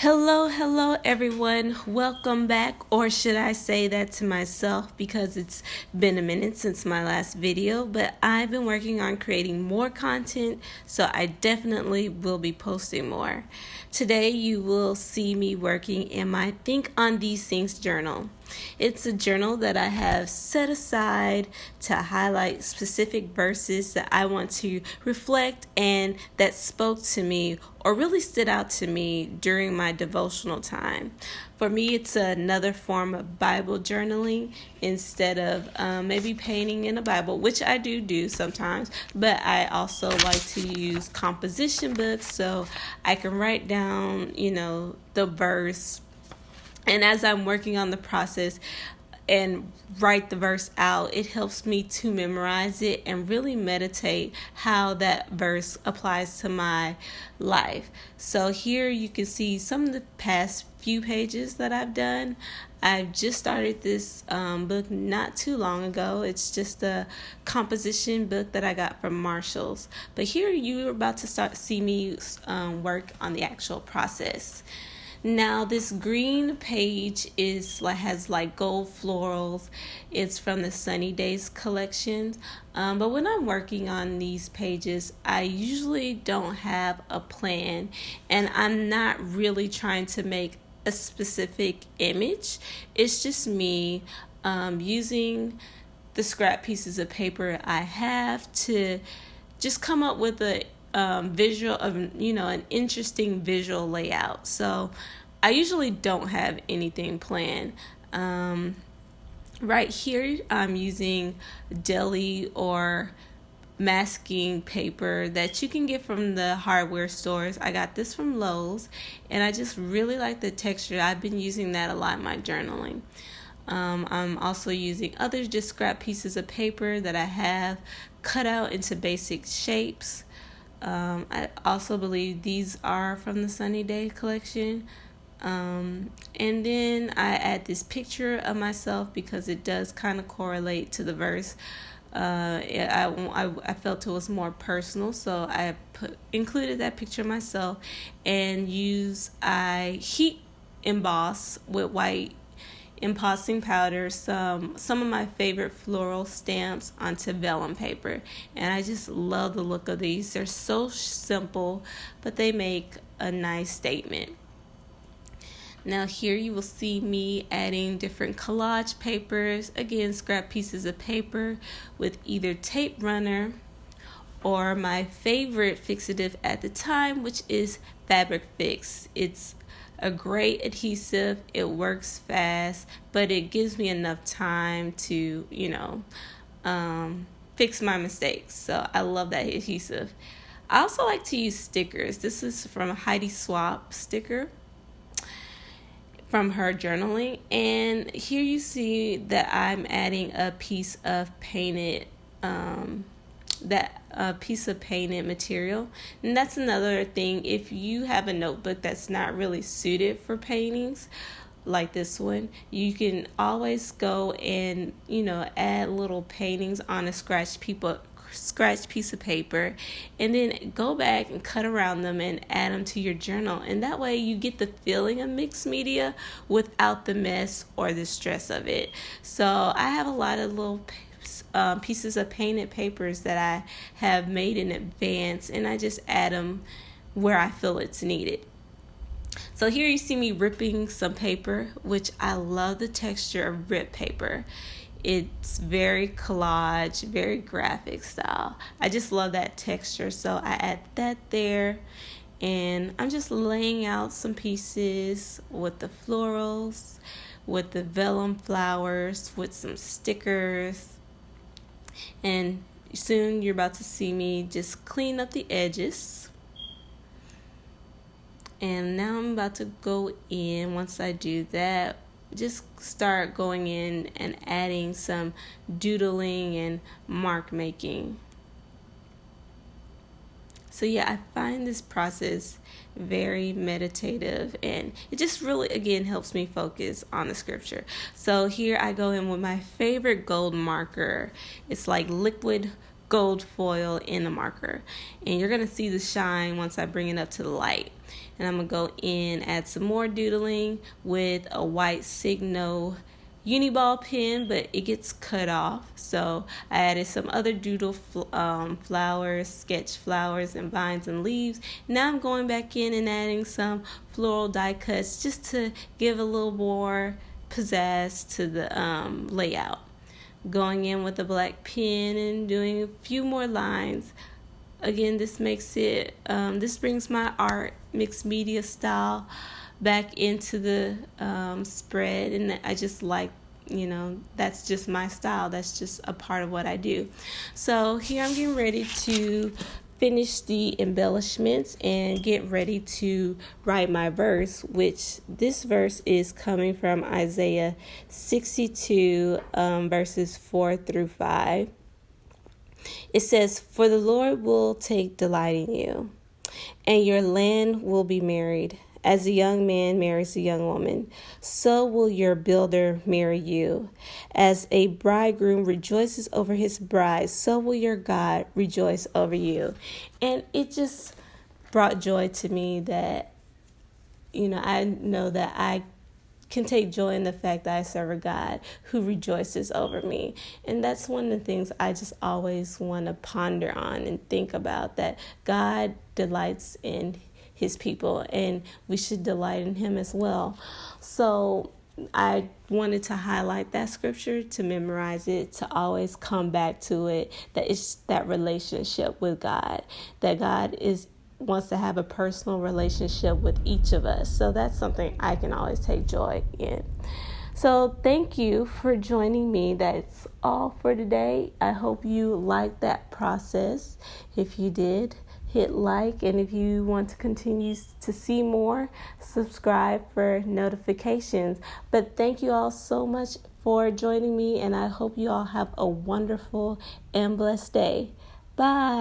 Hello, everyone. Welcome back, or should I say that to myself because it's been a minute since my last video, but I've been working on creating more content, so I definitely will be posting more. Today, you will see me working in my Think on These Things journal. It's a journal that I have set aside to highlight specific verses that I want to reflect and that spoke to me or really stood out to me during my devotional time. For me, it's another form of Bible journaling instead of maybe painting in a Bible, which I do sometimes, but I also like to use composition books so I can write down, the verse. And as I'm working on the process and write the verse out, it helps me to memorize it and really meditate how that verse applies to my life. So here you can see some of the past few pages that I've done. I've just started this book not too long ago. It's just a composition book that I got from Marshall's. But here you're about to see me work on the actual process. Now this green page has gold florals. It's from the Sunny Days collection. But when I'm working on these pages, I usually don't have a plan, and I'm not really trying to make a specific image. It's just me using the scrap pieces of paper I have to just come up with a visual of an interesting visual layout. So I usually don't have anything planned. Right here I'm using deli or masking paper that you can get from the hardware stores. I got this from Lowe's and I just really like the texture. I've been using that a lot in my journaling. I'm also using other just scrap pieces of paper that I have cut out into basic shapes. I also believe these are from the Sunny Day collection. And then I add this picture of myself because it does kind of correlate to the verse. I felt it was more personal, so I included that picture of myself and I heat emboss with white embossing powder some of my favorite floral stamps onto vellum paper, and I just love the look of these. They're so simple, but they make a nice statement. Now here you will see me adding different collage papers, again scrap pieces of paper with either tape runner or my favorite fixative at the time, which is Fabric Fix. It's a great adhesive. It works fast, but it gives me enough time to, fix my mistakes. So I love that adhesive. I also like to use stickers. This is from Heidi Swapp sticker from her journaling. And here you see that I'm adding a piece of painted piece of painted material. And that's another thing. If you have a notebook that's not really suited for paintings like this one, you can always go and add little paintings on a scratch piece of paper, and then go back and cut around them and add them to your journal. And that way you get the feeling of mixed media without the mess or the stress of it. So I have a lot of little pieces of painted papers that I have made in advance, and I just add them where I feel it's needed. So here you see me ripping some paper, which I love the texture of ripped paper. It's very collage, very graphic style. I just love that texture, so I add that there. And I'm just laying out some pieces with the florals, with the vellum flowers, with some stickers. And soon you're about to see me just clean up the edges. And now I'm about to go in. Once I do that, just start going in and adding some doodling and mark making. So yeah, I find this process very meditative, and it just really, again, helps me focus on the scripture. So here I go in with my favorite gold marker. It's like liquid gold foil in the marker. And you're going to see the shine once I bring it up to the light. And I'm going to go in, add some more doodling with a white Signo Uniball pen, but it gets cut off. So I added some other doodle flowers, sketch flowers and vines and leaves. Now I'm going back in and adding some floral die cuts just to give a little more pizzazz to the layout. Going in with a black pen and doing a few more lines. Again, this makes it, this brings my art mixed media style back into the spread, and I just like, that's just my style. That's just a part of what I do. So here I'm getting ready to finish the embellishments and get ready to write my verse, which this verse is coming from Isaiah 62, verses 4 through 5. It says, "For the Lord will take delight in you, and your land will be married. As a young man marries a young woman, so will your builder marry you. As a bridegroom rejoices over his bride, so will your God rejoice over you." And it just brought joy to me that, I know that I can take joy in the fact that I serve a God who rejoices over me. And that's one of the things I just always want to ponder on and think about, that God delights in his people and we should delight in him as well. So I wanted to highlight that scripture, to memorize it, to always come back to it, that it's that relationship with God, that God wants to have a personal relationship with each of us. So that's something I can always take joy in. So thank you for joining me. That's all for today. I hope you liked that process. If you did, hit like, and if you want to continue to see more, subscribe for notifications. But thank you all so much for joining me, and I hope you all have a wonderful and blessed day. Bye.